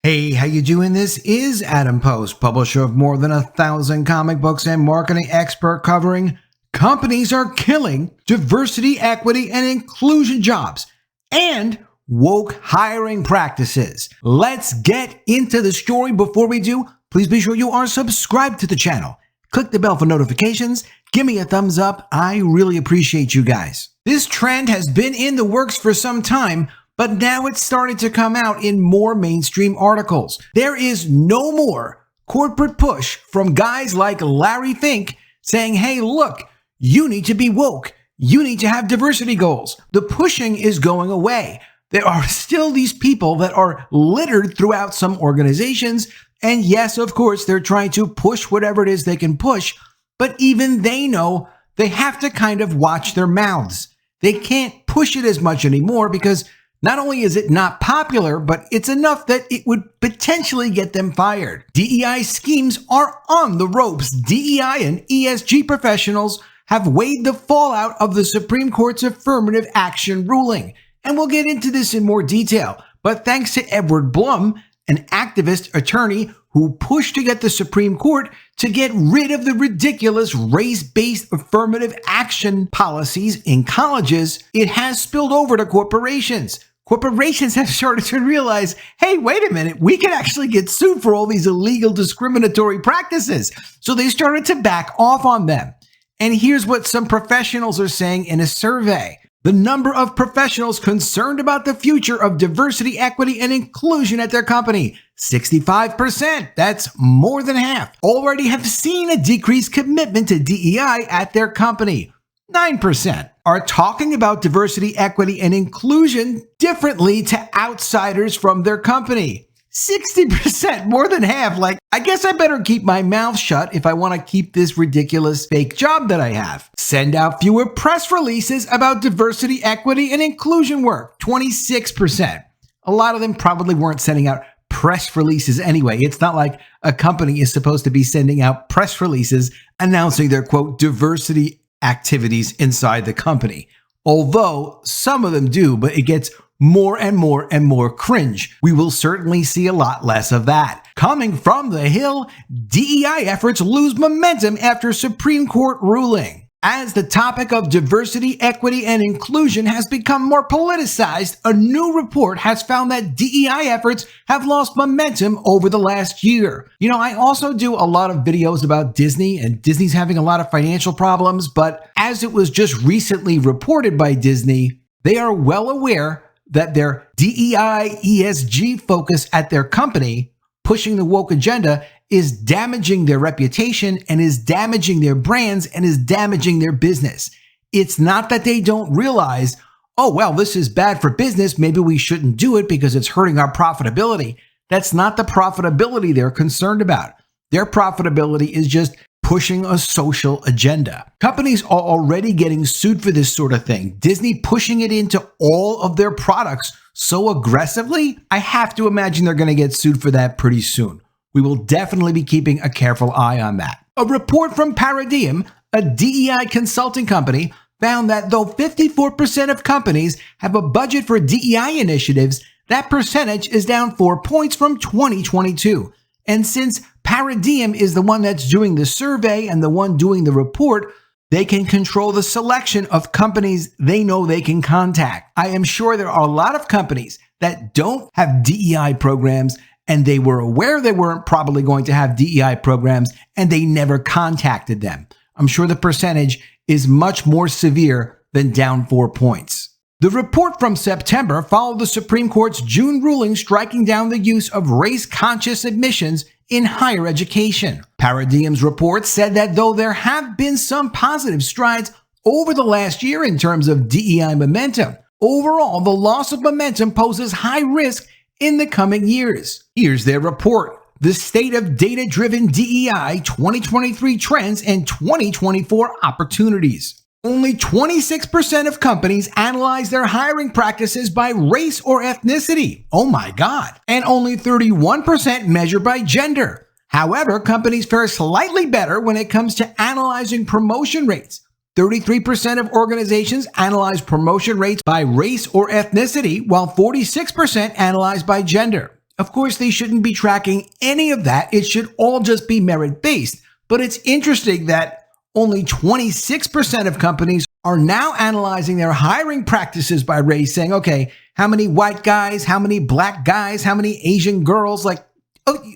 Hey, how you doing? This is Adam Post, publisher of more than 1,000 comic books and marketing expert covering companies are killing diversity, equity, and inclusion jobs and woke hiring practices. Let's get into the story. Before we do, please be sure you are subscribed to the channel. Click the bell for notifications. Give me a thumbs up. I really appreciate you guys. This trend has been in the works for some time, but now it's starting to come out in more mainstream articles. There is no more corporate push from guys like Larry Fink saying, hey, look, you need to be woke. You need to have diversity goals. The pushing is going away. There are still these people that are littered throughout some organizations. And yes, of course, they're trying to push whatever it is they can push. But even they know they have to kind of watch their mouths. They can't push it as much anymore because not only is it not popular, but it's enough that it would potentially get them fired. DEI schemes are on the ropes. DEI and ESG professionals have weighed the fallout of the Supreme Court's affirmative action ruling. And we'll get into this in more detail. But thanks to Edward Blum, an activist attorney who pushed to get the Supreme Court to get rid of the ridiculous race-based affirmative action policies in colleges, it has spilled over to corporations. Corporations have started to realize, hey, wait a minute, we can actually get sued for all these illegal discriminatory practices. So they started to back off on them. And here's what some professionals are saying in a survey. The number of professionals concerned about the future of diversity, equity, and inclusion at their company, 65%, that's more than half, already have seen a decreased commitment to DEI at their company. 9% are talking about diversity, equity, and inclusion differently to outsiders from their company. 60%, more than half, like, I guess I better keep my mouth shut if I want to keep this ridiculous fake job that I have. Send out fewer press releases about diversity, equity, and inclusion work, 26%. A lot of them probably weren't sending out press releases anyway. It's not like a company is supposed to be sending out press releases announcing their, quote, diversity activities inside the company. Although some of them do, but it gets more and more and more cringe. We will certainly see a lot less of that. Coming from the Hill, DEI efforts lose momentum after Supreme Court ruling. As the topic of diversity, equity, and inclusion has become more politicized, a new report has found that DEI efforts have lost momentum over the last year. You know, I also do a lot of videos about Disney, and Disney's having a lot of financial problems, but as it was just recently reported by Disney, they are well aware that their DEI ESG focus at their company, pushing the woke agenda, is damaging their reputation and is damaging their brands and is damaging their business. It's not that they don't realize, oh, well, this is bad for business. Maybe we shouldn't do it because it's hurting our profitability. That's not the profitability they're concerned about. Their profitability is just pushing a social agenda. Companies are already getting sued for this sort of thing. Disney pushing it into all of their products so aggressively, I have to imagine they're going to get sued for that pretty soon. We will definitely be keeping a careful eye on that. A report from Paradigm, a DEI consulting company, found that though 54% of companies have a budget for DEI initiatives, that percentage is down 4 points from 2022. And since Paradigm is the one that's doing the survey and the one doing the report, they can control the selection of companies they know they can contact. I am sure there are a lot of companies that don't have DEI programs, and they were aware they weren't probably going to have DEI programs, and they never contacted them. I'm sure the percentage is much more severe than down 4 points. The report from September followed the Supreme Court's June ruling striking down the use of race-conscious admissions in higher education. Paradigm's report said that though there have been some positive strides over the last year in terms of DEI momentum, overall the loss of momentum poses high risk in the coming years. Here's their report. The State of Data-Driven DEI 2023 Trends and 2024 Opportunities. Only 26% of companies analyze their hiring practices by race or ethnicity. Oh my God. And only 31% measure by gender. However, companies fare slightly better when it comes to analyzing promotion rates. 33% of organizations analyze promotion rates by race or ethnicity, while 46% analyze by gender. Of course, they shouldn't be tracking any of that. It should all just be merit-based. But it's interesting that only 26% of companies are now analyzing their hiring practices by race, saying, okay, how many white guys, how many black guys, how many Asian girls? Like,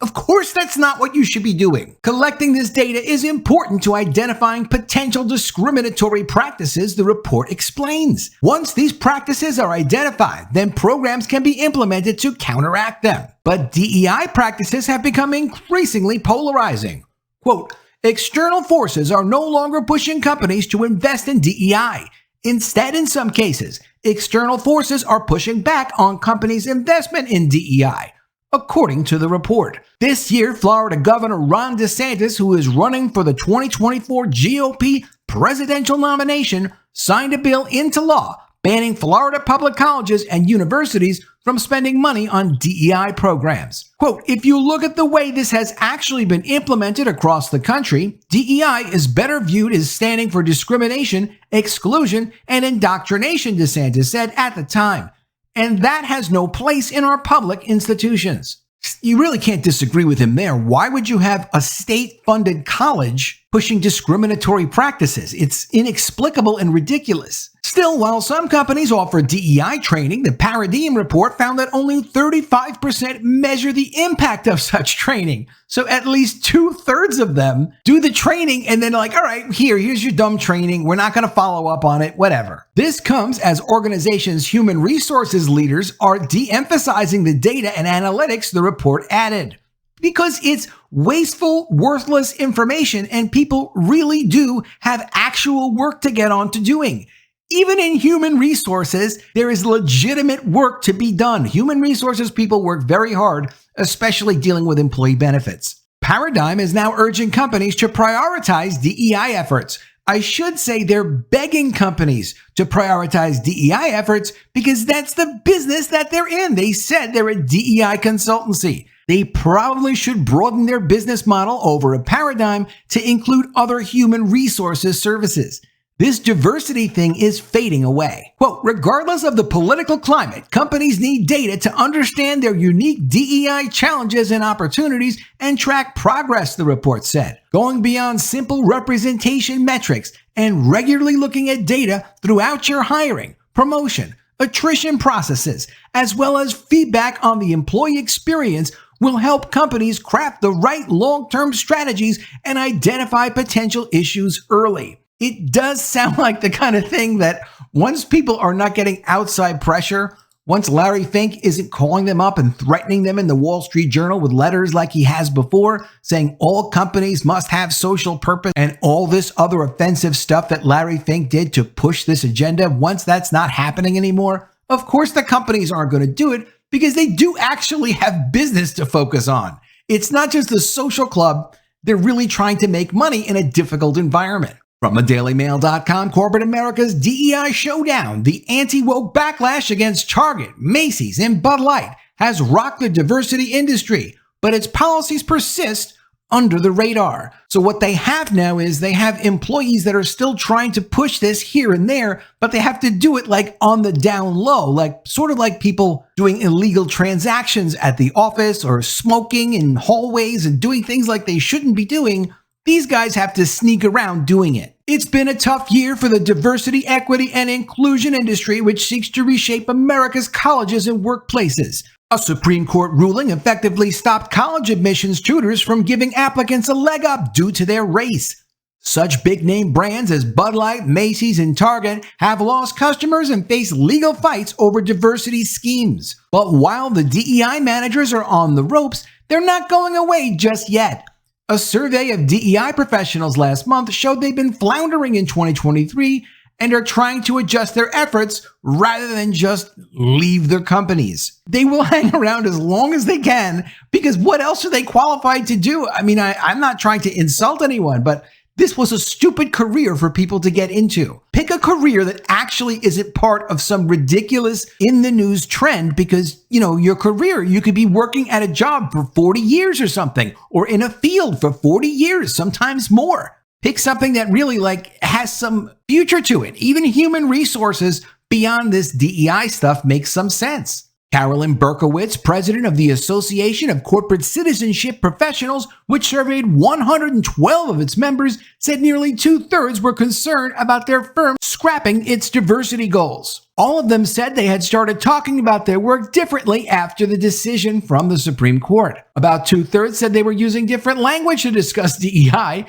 of course, that's not what you should be doing. Collecting this data is important to identifying potential discriminatory practices, the report explains. Once these practices are identified, then programs can be implemented to counteract them. But DEI practices have become increasingly polarizing. Quote, external forces are no longer pushing companies to invest in DEI. Instead, in some cases, external forces are pushing back on companies' investment in DEI. According to the report, this year, Florida Governor Ron DeSantis, who is running for the 2024 GOP presidential nomination, signed a bill into law banning Florida public colleges and universities from spending money on DEI programs. Quote, if you look at the way this has actually been implemented across the country, DEI is better viewed as standing for discrimination, exclusion, and indoctrination, DeSantis said at the time. And that has no place in our public institutions. You really can't disagree with him there. Why would you have a state-funded college pushing discriminatory practices? It's inexplicable and ridiculous. Still, while some companies offer DEI training, the Paradigm report found that only 35% measure the impact of such training. So at least 2/3 of them do the training and then like, all right, here's your dumb training. We're not going to follow up on it, whatever. This comes as organizations' human resources leaders are de-emphasizing the data and analytics, the report added. Because it's wasteful, worthless information and people really do have actual work to get on to doing. Even in human resources, there is legitimate work to be done. Human resources people work very hard, especially dealing with employee benefits. Paradigm is now urging companies to prioritize DEI efforts. I should say they're begging companies to prioritize DEI efforts because that's the business that they're in. They said they're a DEI consultancy. They probably should broaden their business model over a Paradigm to include other human resources services. This diversity thing is fading away. Quote, regardless of the political climate, companies need data to understand their unique DEI challenges and opportunities and track progress, the report said. Going beyond simple representation metrics and regularly looking at data throughout your hiring, promotion, attrition processes, as well as feedback on the employee experience will help companies craft the right long-term strategies and identify potential issues early. It does sound like the kind of thing that once people are not getting outside pressure, once Larry Fink isn't calling them up and threatening them in the Wall Street Journal with letters like he has before, saying all companies must have social purpose and all this other offensive stuff that Larry Fink did to push this agenda, once that's not happening anymore, of course the companies aren't going to do it because they do actually have business to focus on. It's not just a social club. They're really trying to make money in a difficult environment. From thedailymail.com, corporate America's DEI showdown, the anti-woke backlash against Target, Macy's, and Bud Light has rocked the diversity industry, but its policies persist under the radar. So what they have now is they have employees that are still trying to push this here and there, but they have to do it like on the down low, like sort of like people doing illegal transactions at the office or smoking in hallways and doing things like they shouldn't be doing. These guys have to sneak around doing it. It's been a tough year for the diversity, equity, and inclusion industry, which seeks to reshape America's colleges and workplaces. A Supreme Court ruling effectively stopped college admissions tutors from giving applicants a leg up due to their race. Such big-name brands as Bud Light, Macy's, and Target have lost customers and face legal fights over diversity schemes. But while the DEI managers are on the ropes, they're not going away just yet. A survey of DEI professionals last month showed they've been floundering in 2023 and are trying to adjust their efforts rather than just leave their companies. They will hang around as long as they can because what else are they qualified to do? I mean, I'm not trying to insult anyone, but this was a stupid career for people to get into. Pick a career that actually isn't part of some ridiculous in the news trend because, your career, you could be working at a job for 40 years or something, or in a field for 40 years, sometimes more. Pick something that really has some future to it. Even human resources beyond this DEI stuff makes some sense. Carolyn Berkowitz, president of the Association of Corporate Citizenship Professionals, which surveyed 112 of its members, said nearly two-thirds were concerned about their firm scrapping its diversity goals. All of them said they had started talking about their work differently after the decision from the Supreme Court. About two-thirds said they were using different language to discuss DEI,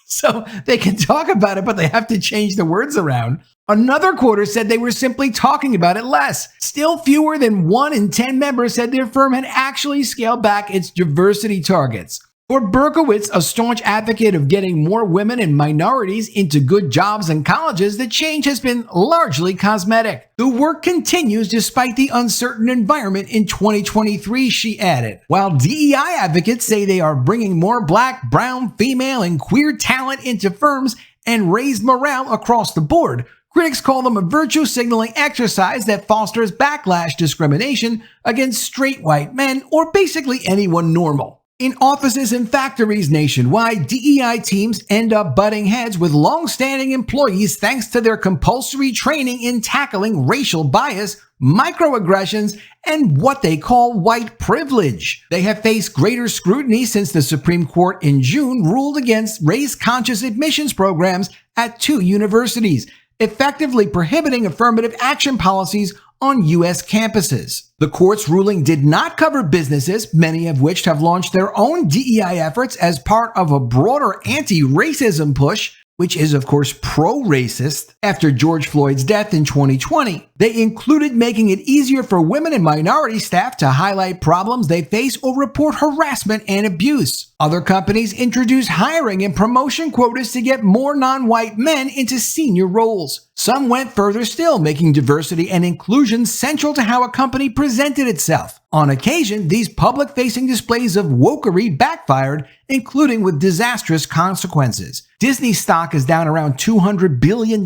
so they can talk about it, but they have to change the words around. Another quarter said they were simply talking about it less. Still fewer than 1 in 10 members said their firm had actually scaled back its diversity targets. For Berkowitz, a staunch advocate of getting more women and minorities into good jobs and colleges, the change has been largely cosmetic. The work continues despite the uncertain environment in 2023, she added. While DEI advocates say they are bringing more Black, brown, female, and queer talent into firms and raise morale across the board, critics call them a virtue signaling exercise that fosters backlash discrimination against straight white men or basically anyone normal. In offices and factories nationwide, DEI teams end up butting heads with long-standing employees thanks to their compulsory training in tackling racial bias, microaggressions, and what they call white privilege. They have faced greater scrutiny since the Supreme Court in June ruled against race-conscious admissions programs at 2 universities, effectively prohibiting affirmative action policies on U.S. campuses. The court's ruling did not cover businesses, many of which have launched their own DEI efforts as part of a broader anti-racism push, which is of course pro-racist, after George Floyd's death in 2020. They included making it easier for women and minority staff to highlight problems they face or report harassment and abuse. Other companies introduced hiring and promotion quotas to get more non-white men into senior roles. Some went further still, making diversity and inclusion central to how a company presented itself. On occasion, these public-facing displays of wokery backfired, including with disastrous consequences. Disney stock is down around $200 billion.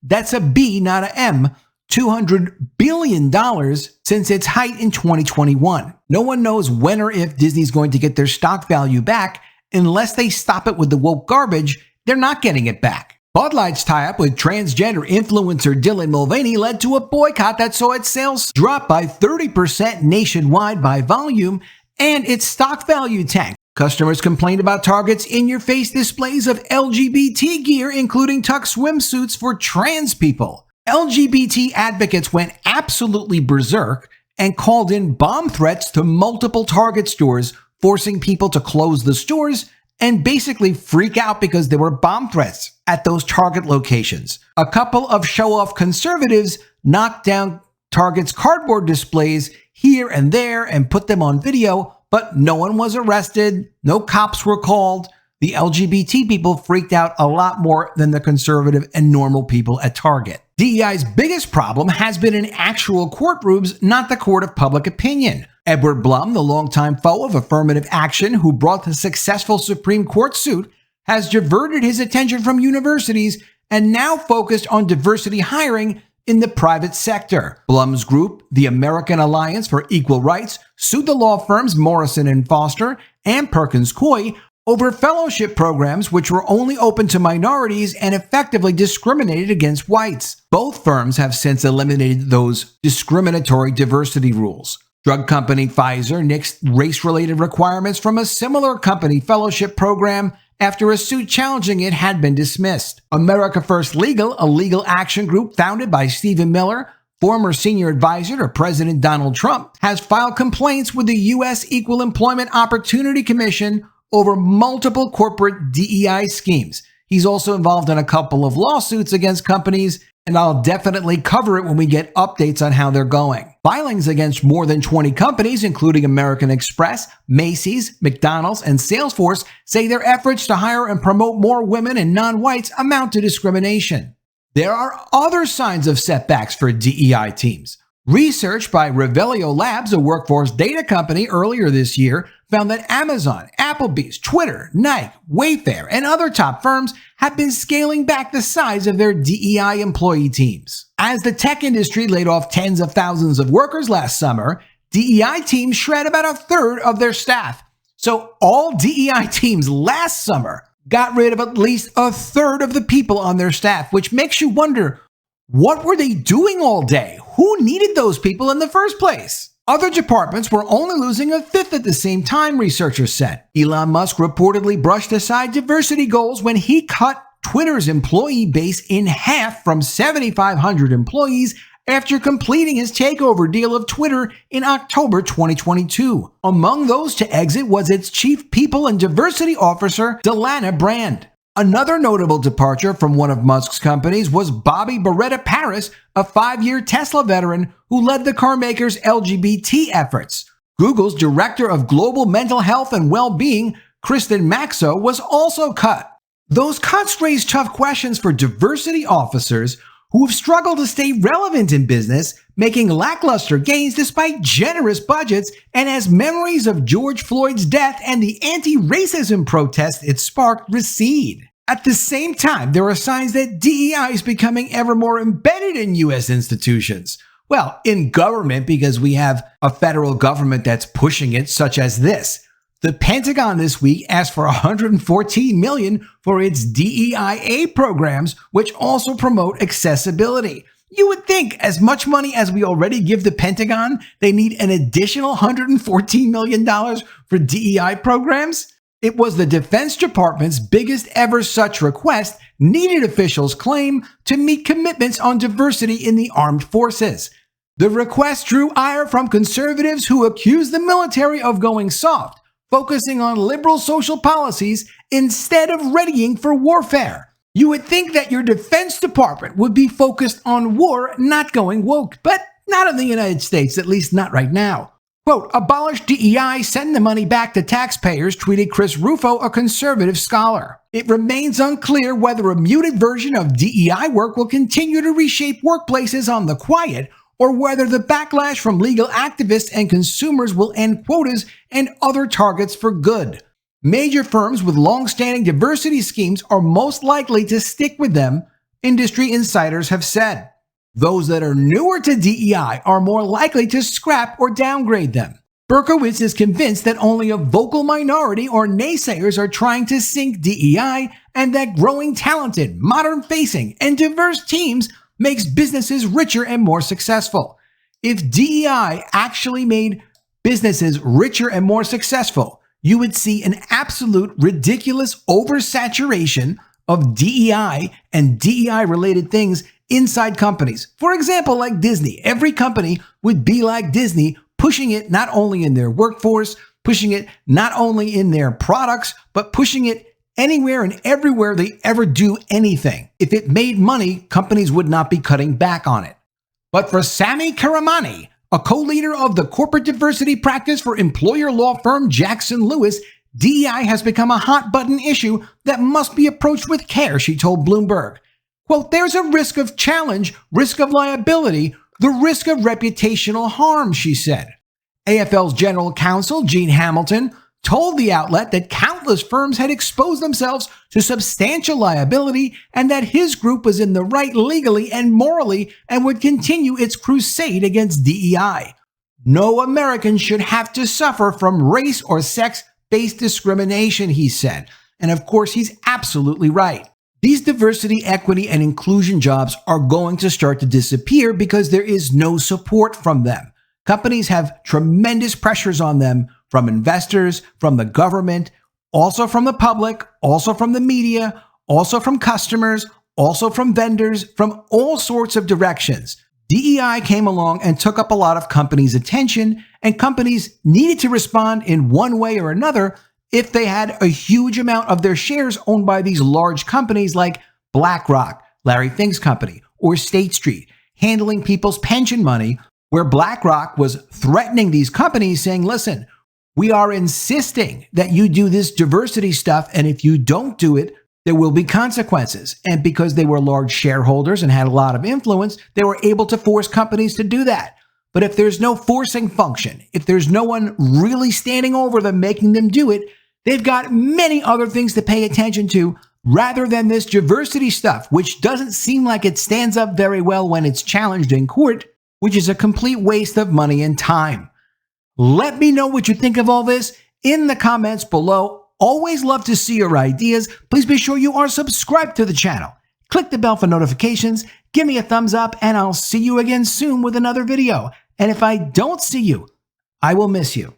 That's a B, not a M. $200 billion since its height in 2021. No one knows when or if Disney's going to get their stock value back. Unless they stop it with the woke garbage, they're not getting it back. Bud Light's tie-up with transgender influencer Dylan Mulvaney led to a boycott that saw its sales drop by 30% nationwide by volume, and its stock value tanked. Customers complained about Target's in-your-face displays of LGBT gear, including tuck swimsuits for trans people. LGBT advocates went absolutely berserk and called in bomb threats to multiple Target stores, forcing people to close the stores and basically freak out because there were bomb threats at those Target locations. A couple of show-off conservatives knocked down Target's cardboard displays here and there and put them on video, but no one was arrested, no cops were called. The LGBT people freaked out a lot more than the conservative and normal people at Target. DEI's biggest problem has been in actual courtrooms, not the court of public opinion. Edward Blum, the longtime foe of affirmative action who brought the successful Supreme Court suit, has diverted his attention from universities and now focused on diversity hiring in the private sector. Blum's group, the American Alliance for Equal Rights, sued the law firms Morrison and Foster and Perkins Coie over fellowship programs which were only open to minorities and effectively discriminated against whites. Both firms have since eliminated those discriminatory diversity rules. Drug company Pfizer nixed race-related requirements from a similar company fellowship program after a suit challenging it had been dismissed. America First Legal, a legal action group founded by Stephen Miller, former senior advisor to President Donald Trump, has filed complaints with the U.S. Equal Employment Opportunity Commission over multiple corporate DEI schemes. He's also involved in a couple of lawsuits against companies, and I'll definitely cover it when we get updates on how they're going. Filings against more than 20 companies, including American Express, Macy's, McDonald's, and Salesforce, say their efforts to hire and promote more women and non-whites amount to discrimination. There are other signs of setbacks for DEI teams. Research by Revelio Labs, a workforce data company, earlier this year found that Amazon, Applebee's, Twitter, Nike, Wayfair, and other top firms have been scaling back the size of their DEI employee teams. As the tech industry laid off tens of thousands of workers last summer, DEI teams shred about a third of their staff. So all DEI teams last summer got rid of at least a third of the people on their staff, which makes you wonder, What were they doing all day? Who needed those people in the first place? Other departments were only losing a fifth at the same time, researchers said. Elon Musk reportedly brushed aside diversity goals when he cut Twitter's employee base in half from 7,500 employees after completing his takeover deal of Twitter in October 2022. Among those to exit was its chief people and diversity officer, Delana Brand. Another notable departure from one of Musk's companies was Bobby Beretta Paris, a 5-year Tesla veteran who led the carmaker's LGBT efforts. Google's director of global mental health and well-being, Kristen Maxo, was also cut. Those cuts raise tough questions for diversity officers who have struggled to stay relevant in business, making lackluster gains despite generous budgets, and as memories of George Floyd's death and the anti-racism protests it sparked recede. At the same time, there are signs that DEI is becoming ever more embedded in U.S. institutions. Well, in government, because we have a federal government that's pushing it, such as this. The Pentagon this week asked for $114 million for its DEIA programs, which also promote accessibility. You would think as much money as we already give the Pentagon, they need an additional $114 million for DEI programs? It was the Defense Department's biggest ever such request, needed officials claim, to meet commitments on diversity in the armed forces. The request drew ire from conservatives who accused the military of going soft, focusing on liberal social policies instead of readying for warfare. You would think that your Defense Department would be focused on war, not going woke, but not in the United States, at least not right now. Quote, abolish DEI, send the money back to taxpayers, tweeted Chris Rufo, a conservative scholar. It remains unclear whether a muted version of DEI work will continue to reshape workplaces on the quiet, or whether the backlash from legal activists and consumers will end quotas and other targets for good. Major firms with long-standing diversity schemes are most likely to stick with them, industry insiders have said. Those that are newer to DEI are more likely to scrap or downgrade them. Berkowitz is convinced that only a vocal minority or naysayers are trying to sink DEI, and that growing talented, modern-facing, and diverse teams makes businesses richer and more successful. If DEI actually made businesses richer and more successful, you would see an absolute ridiculous oversaturation of DEI and DEI-related things inside companies. For example, like Disney. Every company would be like Disney, pushing it not only in their workforce, pushing it not only in their products, but pushing it anywhere and everywhere they ever do anything. If it made money, companies would not be cutting back on it. But for Sami Karamani, a co-leader of the corporate diversity practice for employer law firm Jackson Lewis, DEI has become a hot-button issue that must be approached with care, she told Bloomberg. Quote, there's a risk of challenge, risk of liability, the risk of reputational harm, she said. AFL's general counsel, Gene Hamilton, told the outlet that countless firms had exposed themselves to substantial liability and that his group was in the right legally and morally and would continue its crusade against DEI. No American should have to suffer from race or sex-based discrimination, he said. And of course, he's absolutely right. These diversity, equity, and inclusion jobs are going to start to disappear because there is no support from them. Companies have tremendous pressures on them from investors, from the government, also from the public, also from the media, also from customers, also from vendors, from all sorts of directions. DEI came along and took up a lot of companies' attention, and companies needed to respond in one way or another if they had a huge amount of their shares owned by these large companies like Blackrock, Larry Fink's company, or State Street, handling people's pension money, where Blackrock was threatening these companies saying, listen, we are insisting that you do this diversity stuff, and if you don't do it, there will be consequences. And because they were large shareholders and had a lot of influence, they were able to force companies to do that. But if there's no forcing function, if there's no one really standing over them making them do it, they've got many other things to pay attention to rather than this diversity stuff, which doesn't seem like it stands up very well when it's challenged in court, which is a complete waste of money and time. Let me know what you think of all this in the comments below. Always love to see your ideas. Please be sure you are subscribed to the channel. Click the bell for notifications. Give me a thumbs up, and I'll see you again soon with another video. And if I don't see you, I will miss you.